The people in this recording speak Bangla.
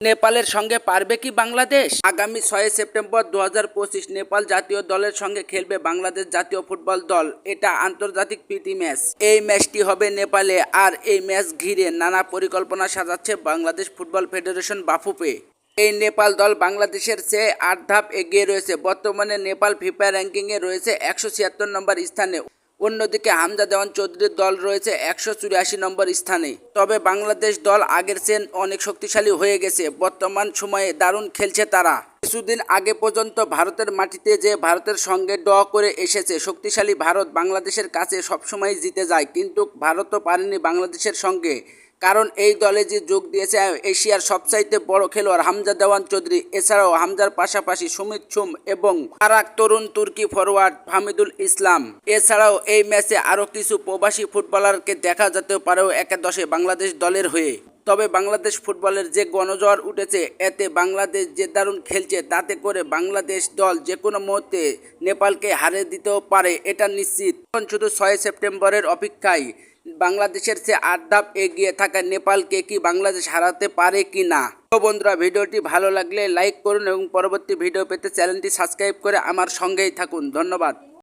নেপালের সঙ্গে পারবে কি বাংলাদেশ? আগামী 6 সেপ্টেম্বর 2025 নেপাল জাতীয় দলের সঙ্গে খেলবে বাংলাদেশ জাতীয় ফুটবল দল। এটা আন্তর্জাতিক প্রীতি ম্যাচ। এই ম্যাচটি হবে নেপালে, আর এই ম্যাচ ঘিরে নানা পরিকল্পনা সাজাচ্ছে বাংলাদেশ ফুটবল ফেডারেশন বাফুফে। এই নেপাল দল বাংলাদেশের চেয়ে 8 ধাপ এগিয়ে রয়েছে। বর্তমানে নেপাল ফিফা র্যাঙ্কিংয়ে রয়েছে 176 নম্বর স্থানে। অন্যদিকে হামজা দেওয়ান চৌধুরীর দল রয়েছে 184 নম্বর স্থানে। তবে বাংলাদেশ দল আগের চেয়ে অনেক শক্তিশালী হয়ে গেছে। বর্তমান সময়ে দারুণ খেলছে তারা। কিছুদিন আগে পর্যন্ত ভারতের মাটিতে যে ভারতের সঙ্গে ড্র করে এসেছে, শক্তিশালী ভারত বাংলাদেশের কাছে সবসময় জিতে যায়, কিন্তু ভারতও পারেনি বাংলাদেশের সঙ্গে। কারণ এই দলে যে যোগ দিয়েছে এশিয়ার সবচাইতে বড় খেলোয়াড় হামজা দেওয়ান চৌধুরী, এছাড়াও হামজার পাশাপাশি সুমিত সুম এবং আরেক তরুণ তুর্কি ফরোয়ার্ড ফাহমিদুল ইসলাম। এছাড়াও এই ম্যাচে আরও কিছু প্রবাসী ফুটবলারকে দেখা যেতে পারেও একাদশে বাংলাদেশ দলের হয়ে। তবে বাংলাদেশ ফুটবলের যে গণজোয়ার উঠেছে, এতে বাংলাদেশ যে দারুণ খেলছে, তাতে করে বাংলাদেশ দল যে কোনো মুহূর্তে নেপালকে হারিয়ে দিতেও পারে, এটা নিশ্চিত। এখন শুধু 6 সেপ্টেম্বরের অপেক্ষায়। বাংলাদেশের চেয়ে 8 ধাপ এগিয়ে থাকা নেপালকে কি বাংলাদেশ হারাতে পারে কি না। তো বন্ধুরা, ভিডিওটি ভালো লাগলে লাইক করুন এবং পরবর্তী ভিডিও পেতে চ্যানেলটি সাবস্ক্রাইব করে আমার সঙ্গেই থাকুন। ধন্যবাদ।